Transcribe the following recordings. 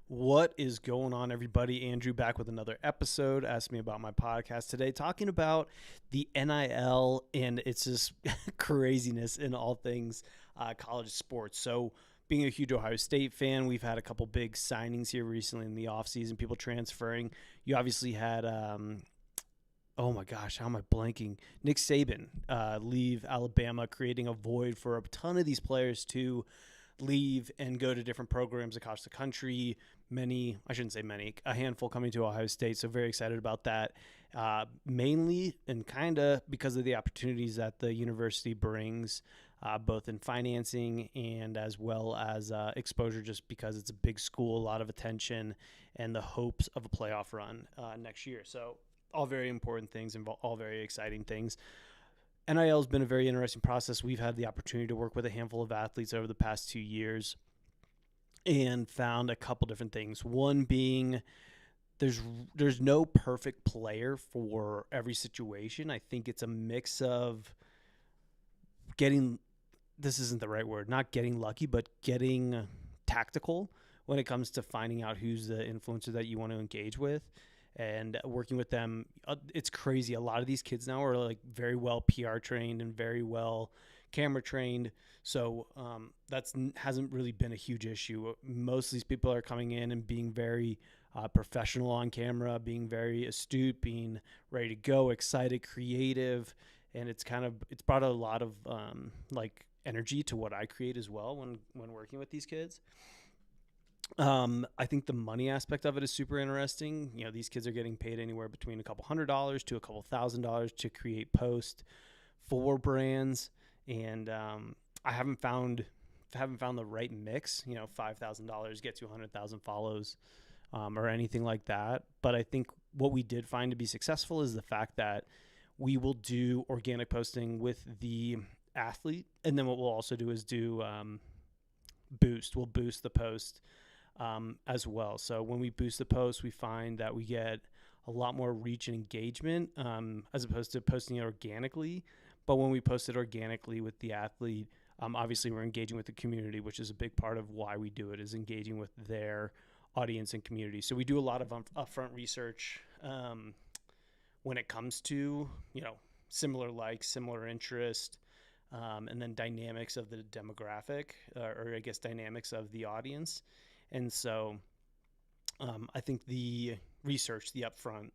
What is going on, everybody? Andrew back with another episode. Ask me about my podcast today, talking about the NIL and its just craziness in all things college sports. So, being a huge Ohio State fan, we've had a couple big signings here recently in the offseason, people transferring. You obviously had, oh my gosh, how am I blanking? Nick Saban leave Alabama, creating a void for a ton of these players to leave and go to different programs across the country. I shouldn't say many, a handful coming to Ohio State. So very excited about that. Mainly and kind of because of the opportunities that the university brings, both in financing and as well as exposure, just because it's a big school, a lot of attention, and the hopes of a playoff run next year. So all very important things and all very exciting things. NIL has been a very interesting process. We've had the opportunity to work with a handful of athletes over the past 2 years and found a couple different things. One being there's no perfect player for every situation. I think it's a mix of this isn't the right word, not getting lucky, but getting tactical when it comes to finding out who's the influencer that you want to engage with and working with them. It's crazy. A lot of these kids now are like very well PR trained and very well camera trained. So that hasn't really been a huge issue. Most of these people are coming in and being very professional on camera, being very astute, being ready to go, excited, creative. And it's brought a lot of like energy to what I create as well when working with these kids. I think the money aspect of it is super interesting. You know, these kids are getting paid anywhere between a couple $100s to a couple $1,000s to create posts for brands. And I haven't found the right mix, you know, $5,000 get to 100,000 follows or anything like that. But I think what we did find to be successful is the fact that we will do organic posting with the athlete. And then what we'll also do is do boost. We'll boost the post as well. So when we boost the post, we find that we get a lot more reach and engagement as opposed to posting it organically. But when we post it organically with the athlete, obviously we're engaging with the community, which is a big part of why we do it, is engaging with their audience and community. So we do a lot of upfront research when it comes to, you know, similar likes, similar interest, and then dynamics of the demographic, or I guess dynamics of the audience. And so I think the research, the upfront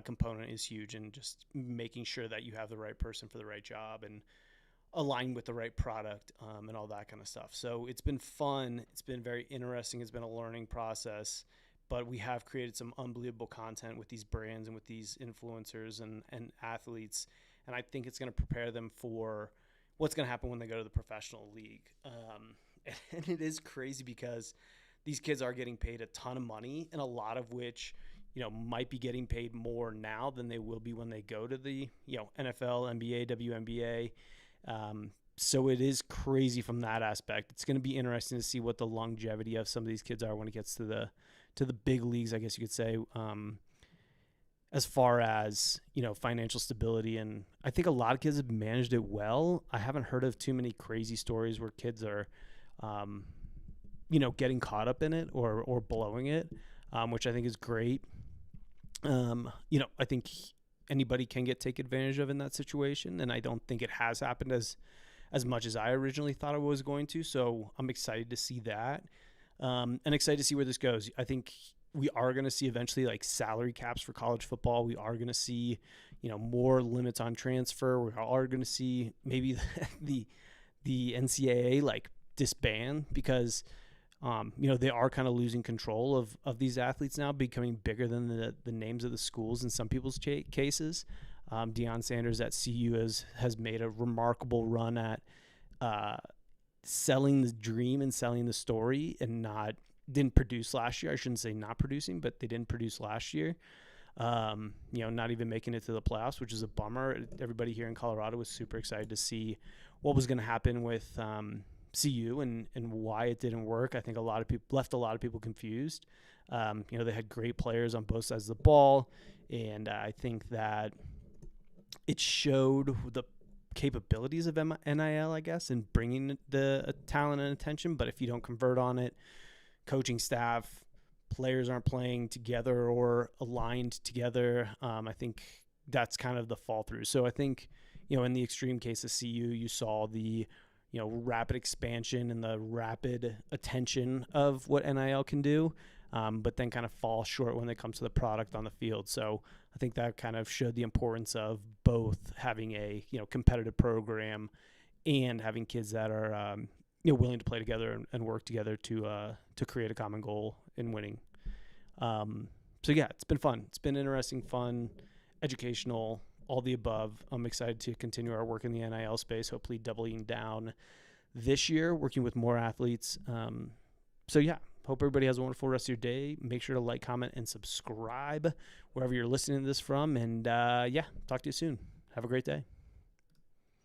component is huge, and just making sure that you have the right person for the right job and align with the right product and all that kind of stuff. So it's been fun. It's been very interesting. It's been a learning process, but we have created some unbelievable content with these brands and with these influencers and athletes. And I think it's going to prepare them for what's going to happen when they go to the professional league. And it is crazy because these kids are getting paid a ton of money, and a lot of which, you know, might be getting paid more now than they will be when they go to the, you know, NFL, NBA, WNBA. So it is crazy from that aspect. It's going to be interesting to see what the longevity of some of these kids are when it gets to the big leagues, I guess you could say, as far as, you know, financial stability. And I think a lot of kids have managed it well. I haven't heard of too many crazy stories where kids are, you know, getting caught up in it or blowing it, which I think is great. You know, I think anybody can take advantage of in that situation, and I don't think it has happened as much as I originally thought it was going to. So I'm excited to see that, and excited to see where this goes. I think we are going to see eventually like salary caps for college football. We are going to see, you know, more limits on transfer. We are going to see maybe the NCAA like disband because you know, they are kind of losing control of these athletes now, becoming bigger than the names of the schools in some people's cases. Deion Sanders at CU has made a remarkable run at selling the dream and selling the story, and didn't produce last year. I shouldn't say not producing, but they didn't produce last year. You know, not even making it to the playoffs, which is a bummer. Everybody here in Colorado was super excited to see what was going to happen with CU and why it didn't work. I think a lot of people left a lot of people confused. You know, they had great players on both sides of the ball, and I think that it showed the capabilities of NIL, I guess, and bringing the talent and attention. But if you don't convert on it, coaching staff, players aren't playing together or aligned together. I think that's kind of the fall through. So I think, in the extreme case of CU, you saw the, rapid expansion and the rapid attention of what NIL can do, but then kind of fall short when it comes to the product on the field. So I think that kind of showed the importance of both having a, competitive program and having kids that are, willing to play together and work together to create a common goal in winning. So yeah, it's been fun. It's been interesting, fun, educational, all the above. I'm excited to continue our work in the NIL space, hopefully doubling down this year, working with more athletes. So yeah, hope everybody has a wonderful rest of your day. Make sure to like, comment, and subscribe wherever you're listening to this from. And yeah, talk to you soon. Have a great day.